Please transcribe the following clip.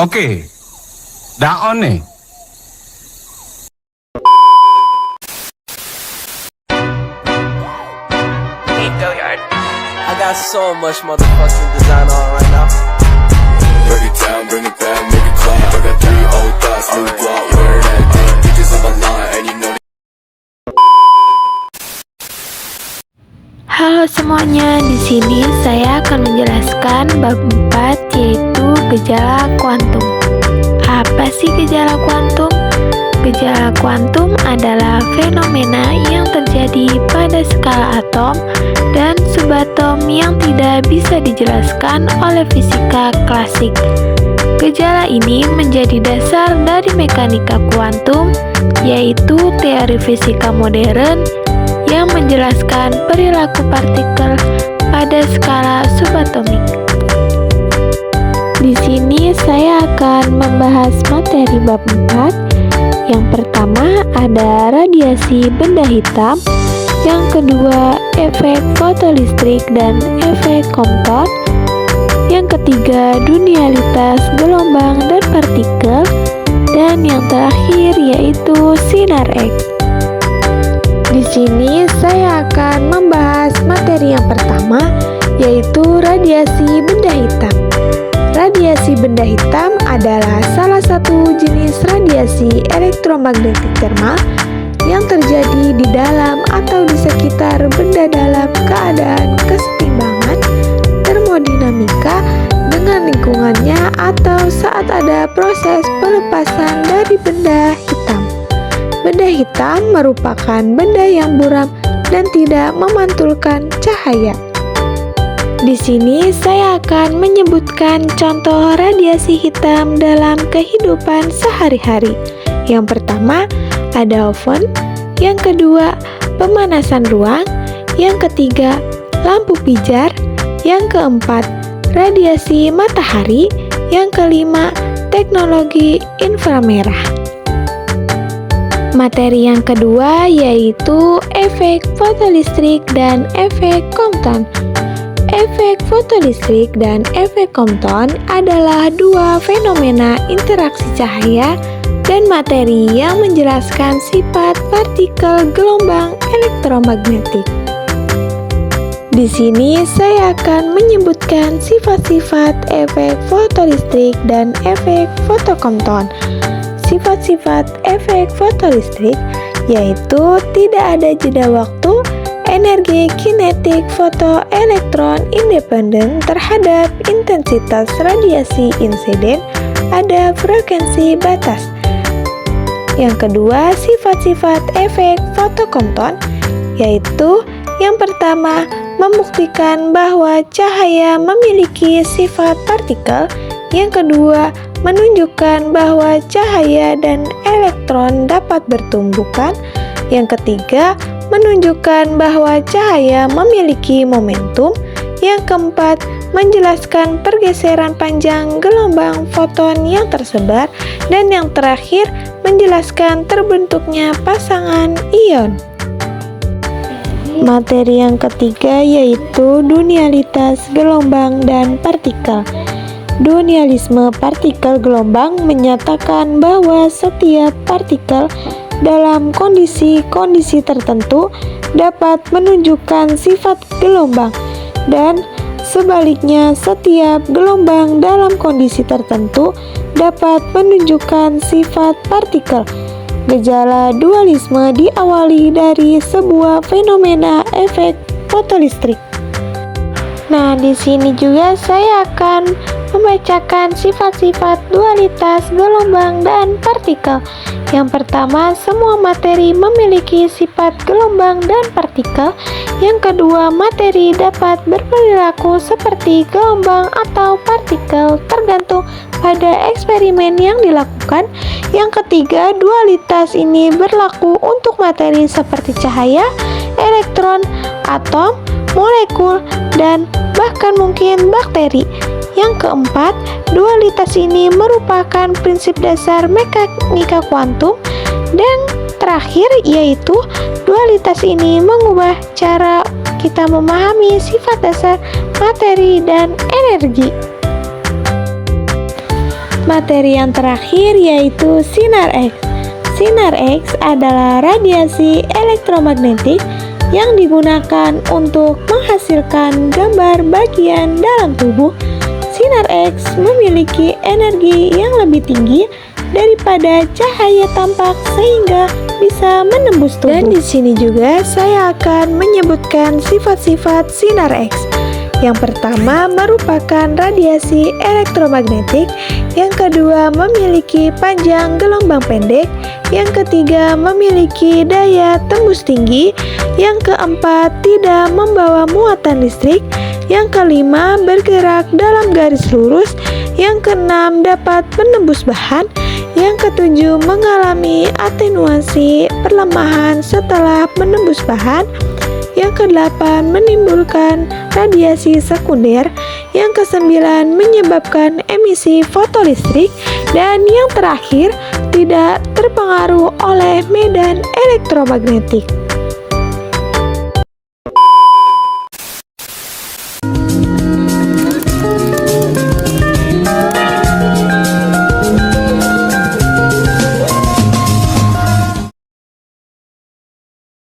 Okey. Dah on ni. I got so much motherfucking design on right now. Break it down, bring it back, make it clap. I got 3 old thoughts, new guap, wear that dick. Bitches on my line, and you know. Halo semuanya, di sini saya akan menjelaskan bab 4 yaitu gejala kuantum. Apa sih gejala kuantum? Gejala kuantum adalah fenomena yang terjadi pada skala atom dan subatom yang tidak bisa dijelaskan oleh fisika klasik. Gejala ini menjadi dasar dari mekanika kuantum, yaitu teori fisika modern yang menjelaskan perilaku partikel pada skala subatomik. Di sini saya akan membahas materi bab 4. Yang pertama ada radiasi benda hitam, yang kedua efek fotolistrik dan efek Compton, yang ketiga dunialitas gelombang dan partikel, dan yang terakhir yaitu sinar X. Di sini saya akan membahas materi yang pertama, yaitu radiasi benda hitam. Radiasi benda hitam adalah salah satu jenis radiasi elektromagnetik termal yang terjadi di dalam atau di sekitar benda dalam keadaan kesetimbangan termodinamika dengan lingkungannya atau saat ada proses pelepasan dari benda hitam. Benda hitam merupakan benda yang buram dan tidak memantulkan cahaya. Di sini saya akan menyebutkan contoh radiasi hitam dalam kehidupan sehari-hari. Yang pertama, ada oven. Yang kedua, pemanasan ruang. Yang ketiga, lampu pijar. Yang keempat, radiasi matahari. Yang kelima, teknologi inframerah. Materi yang kedua yaitu efek fotolistrik dan efek Compton. Efek fotolistrik dan efek Compton adalah dua fenomena interaksi cahaya dan materi yang menjelaskan sifat partikel gelombang elektromagnetik. Di sini saya akan menyebutkan sifat-sifat efek fotolistrik dan efek fotokompton. Sifat-sifat efek fotolistrik yaitu tidak ada jeda waktu, energi kinetik fotoelektron independen terhadap intensitas radiasi insiden, ada frekuensi batas. Yang kedua, sifat-sifat efek fotokompton yaitu yang pertama, membuktikan bahwa cahaya memiliki sifat partikel. Yang kedua, menunjukkan bahwa cahaya dan elektron dapat bertumbukan. Yang ketiga, menunjukkan bahwa cahaya memiliki momentum. Yang keempat, menjelaskan pergeseran panjang gelombang foton yang tersebar. Dan yang terakhir, menjelaskan terbentuknya pasangan ion. Materi yang ketiga yaitu dunialitas gelombang dan partikel. Dunialisme partikel gelombang menyatakan bahwa setiap partikel dalam kondisi-kondisi tertentu dapat menunjukkan sifat gelombang, dan sebaliknya setiap gelombang dalam kondisi tertentu dapat menunjukkan sifat partikel. Gejala dualisme diawali dari sebuah fenomena efek fotolistrik. Nah, di sini juga saya akan membacakan sifat-sifat dualitas gelombang dan partikel. Yang pertama, semua materi memiliki sifat gelombang dan partikel. Yang kedua, materi dapat berperilaku seperti gelombang atau partikel tergantung pada eksperimen yang dilakukan. Yang ketiga, dualitas ini berlaku untuk materi seperti cahaya, elektron, atom, molekul, dan bahkan mungkin bakteri. Yang keempat, dualitas ini merupakan prinsip dasar mekanika kuantum. Dan terakhir yaitu dualitas ini mengubah cara kita memahami sifat dasar materi dan energi. materi yang terakhir yaitu sinar X. Sinar X adalah radiasi elektromagnetik yang digunakan untuk menghasilkan gambar bagian dalam tubuh. Sinar X memiliki energi yang lebih tinggi daripada cahaya tampak sehingga bisa menembus tubuh. Dan di sini juga saya akan menyebutkan sifat-sifat sinar X. Yang pertama merupakan radiasi elektromagnetik, yang kedua memiliki panjang gelombang pendek, yang ketiga memiliki daya tembus tinggi, yang keempat tidak membawa muatan listrik, yang kelima bergerak dalam garis lurus, yang keenam dapat menembus bahan, yang ketujuh mengalami atenuasi perlemahan setelah menembus bahan, yang kedelapan menimbulkan radiasi sekunder, yang kesembilan menyebabkan emisi fotolistrik, dan yang terakhir tidak terpengaruh oleh medan elektromagnetik.